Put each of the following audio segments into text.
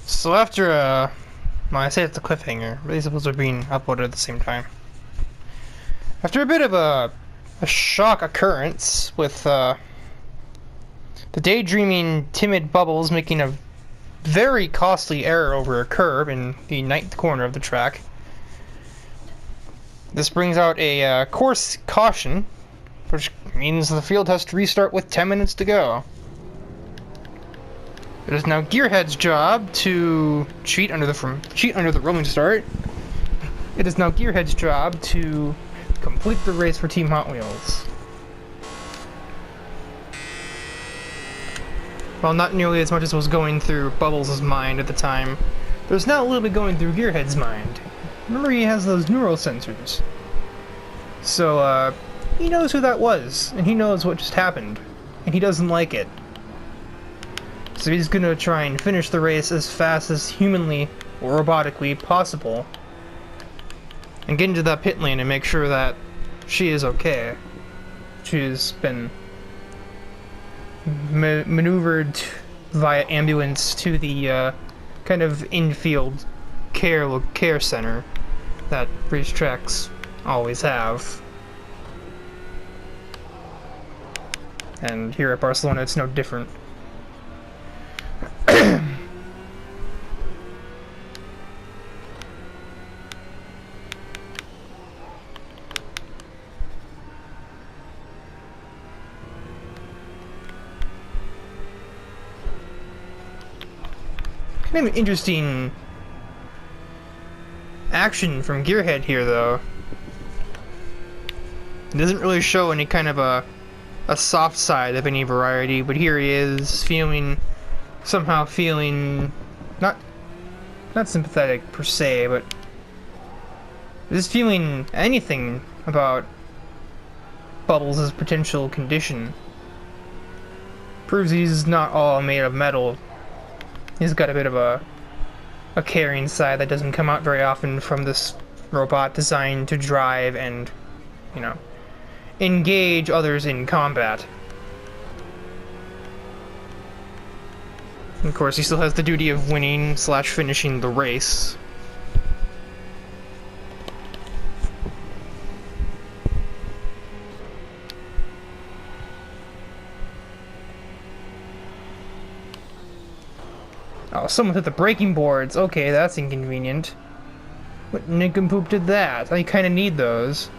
So after, well, I say it's a cliffhanger, but these episodes are being uploaded at the same time. After a bit of a shock occurrence with, the daydreaming, timid Bubbles making a very costly error over a curb in the ninth corner of the track. This brings out a course caution, which means the field has to restart with 10 minutes to go. It is now Gearhead's job to cheat under the rolling start. It is now Gearhead's job to complete the race for Team Hot Wheels. While not nearly as much as was going through Bubbles' mind at the time, there's now a little bit going through Gearhead's mind. Remember, he has those neural sensors. So, he knows who that was, and he knows what just happened, and he doesn't like it. So he's gonna try and finish the race as fast as humanly or robotically possible, and get into that pit lane and make sure that she is okay. She's been maneuvered via ambulance to the kind of infield care center that racetracks always have. And here at Barcelona, it's no different. Kind of an interesting action from Gearhead here, though. It doesn't really show any kind of a soft side of any variety, but here he is somehow feeling not sympathetic per se, but just feeling anything about Bubbles' potential condition. Proves he's not all made of metal. He's got a bit of a caring side that doesn't come out very often from this robot designed to drive and, you know, engage others in combat. Of course, he still has the duty of winning / finishing the race. Oh, someone hit the braking boards. Okay, that's inconvenient. What nincompoop did that? I kinda need those.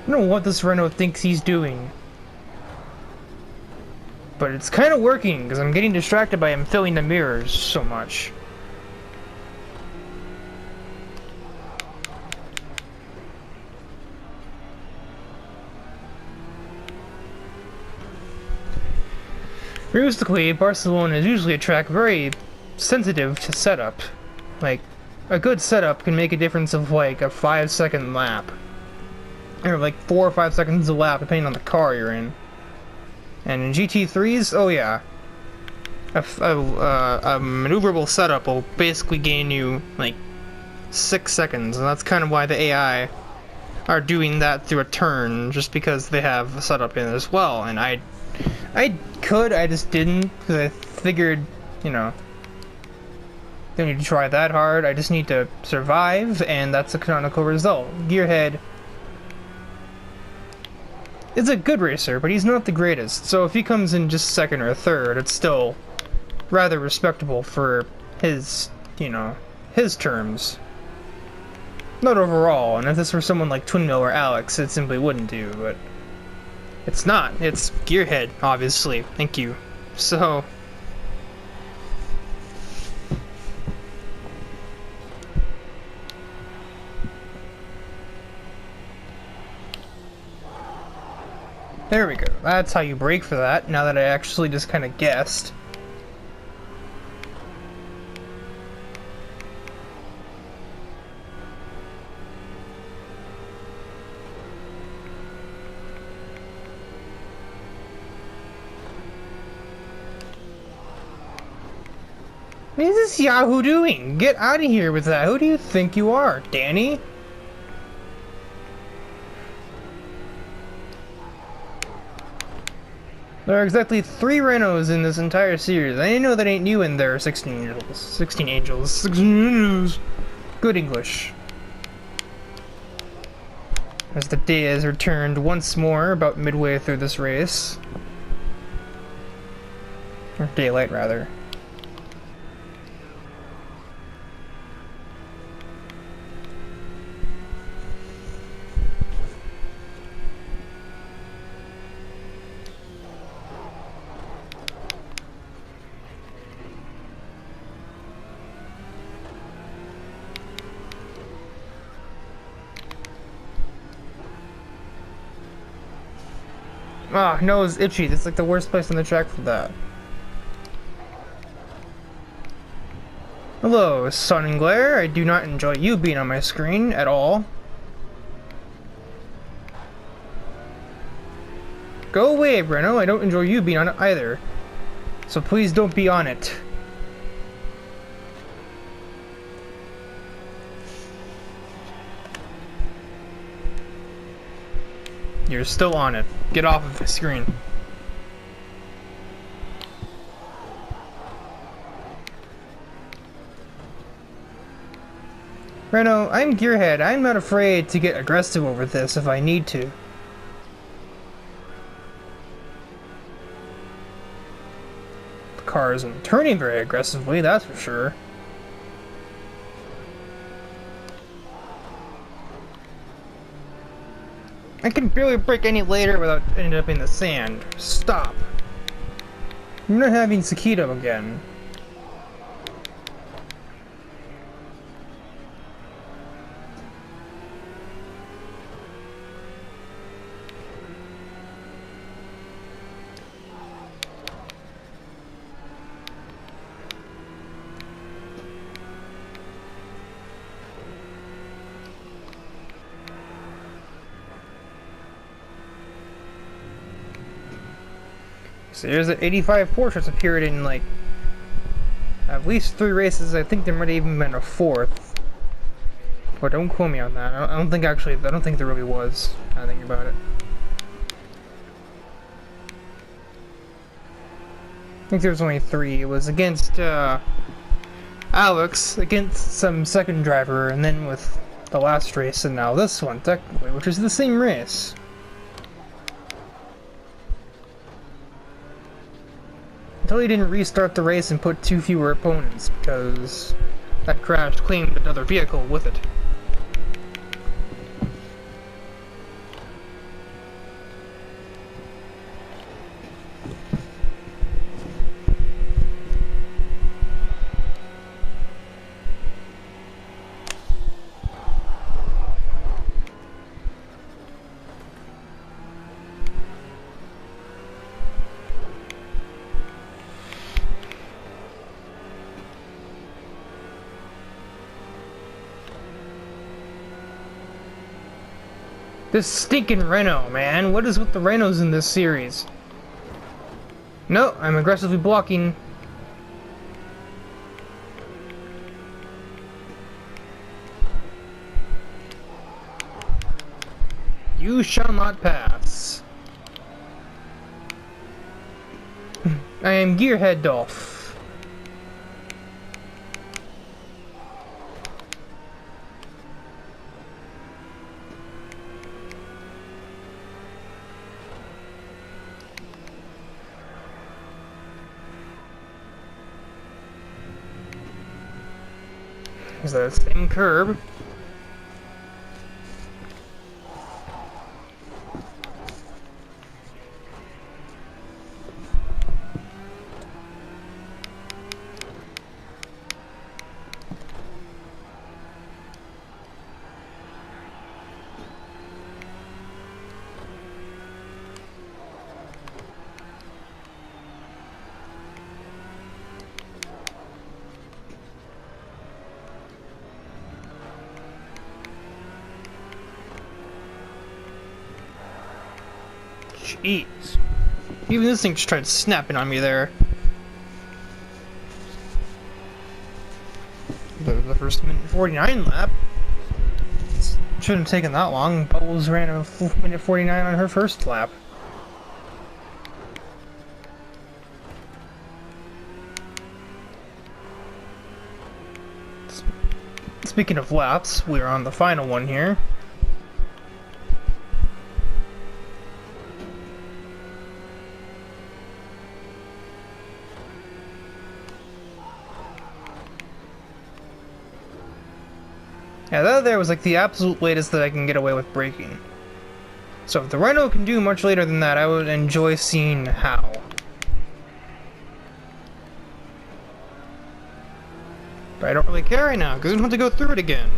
I don't know what this Renault thinks he's doing. But it's kinda working, because I'm getting distracted by him filling the mirrors so much. Realistically, Barcelona is usually a track very sensitive to setup. Like, a good setup can make a difference of like a 5-second lap. Or like 4 or 5 seconds a lap, depending on the car you're in. And in GT3s, oh yeah. A maneuverable setup will basically gain you like 6 seconds, and that's kind of why the AI are doing that through a turn, just because they have a setup in it as well. And I just didn't, because I figured, you know, don't need to try that hard, I just need to survive, and that's a canonical result. Gearhead is a good racer, but he's not the greatest, so if he comes in just second or third, it's still rather respectable for his, you know, his terms. Not overall, and if this were someone like Twinmill or Alex, it simply wouldn't do, but it's not. It's Gearhead, obviously. Thank you. So there we go. That's how you brake for that, now that I actually just kind of guessed. What is this Yahoo doing? Get out of here with that. Who do you think you are, Danny? There are exactly 3 Renos in this entire series. I know that ain't you in there, 16 angels. 16 angels. 16 angels. Good English. As the day has returned once more about midway through this race. Or daylight, rather. Ah, nose itchy. That's like the worst place on the track for that. Hello, Sun and Glare. I do not enjoy you being on my screen at all. Go away, Breno. I don't enjoy you being on it either. So please don't be on it. You're still on it. Get off of the screen. Reno, I'm Gearhead. I'm not afraid to get aggressive over this if I need to. The car isn't turning very aggressively, that's for sure. I can barely brake any later without ending up in the sand. Stop. I'm not having Sakito again. So there's an 85 Porsche that's appeared in like at least 3 races. I think there might have even been a 4th. But don't quote me on that. I don't think there really was. I think about it. I think there was only 3. It was against Alex, against some second driver, and then with the last race, and now this one, technically, which is the same race. Until he didn't restart the race and put 2 fewer opponents, because that crash claimed another vehicle with it. This stinking Renault, man. What is with the Renaults in this series? No, I'm aggressively blocking. You shall not pass. I am Gearhead Dolph. Is that the same curb? Jeez. Even this thing just tried snapping on me there. The first minute 49 lap. Shouldn't have taken that long. Bubbles ran a minute 49 on her first lap. speaking of laps, we're on the final one here. Yeah, that there was like the absolute latest that I can get away with braking. So if the Rhino can do much later than that, I would enjoy seeing how. But I don't really care right now, because I don't have to go through it again.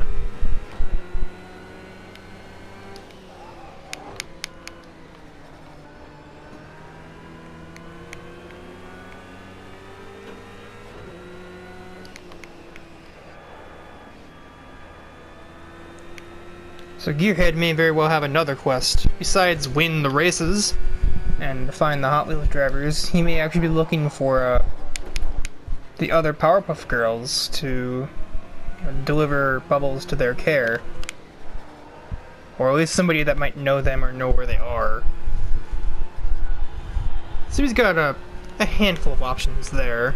So Gearhead may very well have another quest. Besides win the races and find the Hot Wheels drivers, he may actually be looking for the other Powerpuff Girls to deliver Bubbles to their care. Or at least somebody that might know them or know where they are. So he's got a handful of options there.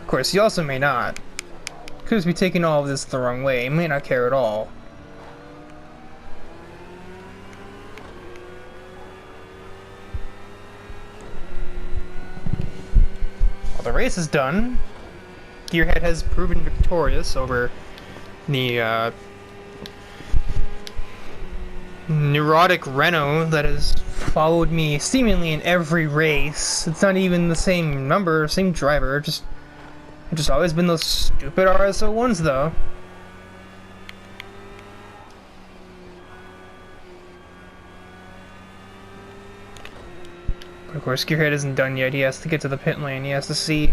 Of course, he also may not. Could just be taking all of this the wrong way. He may not care at all. Well, the race is done. Gearhead has proven victorious over the neurotic Renault that has followed me seemingly in every race. It's not even the same number, same driver, just always been those stupid RSO ones, though. But of course, Gearhead isn't done yet. He has to get to the pit lane. He has to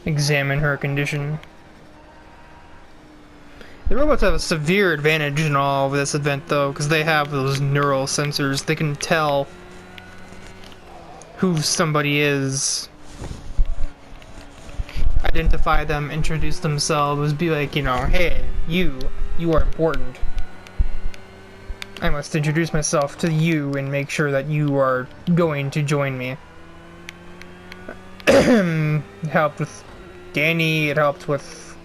examine her condition. The robots have a severe advantage in all of this event, though, because they have those neural sensors. They can tell who somebody is. Identify them, introduce themselves, be like, you know, hey, you are important. I must introduce myself to you and make sure that you are going to join me. It helped with Danny, it helped with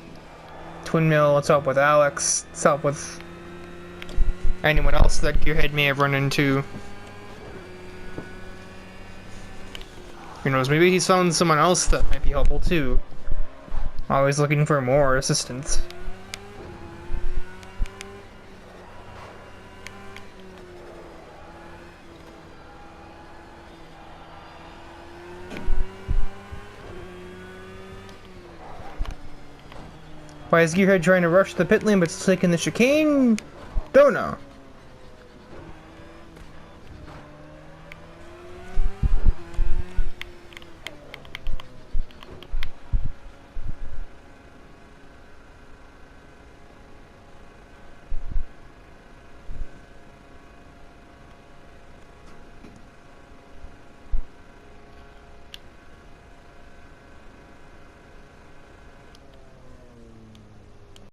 Twin Mill, it's helped with Alex, it's helped with anyone else that Gearhead may have run into. Who knows, maybe he's found someone else that might be helpful too. Always looking for more assistance. Why is Gearhead trying to rush the pit lane but still taking the chicane? Don't know.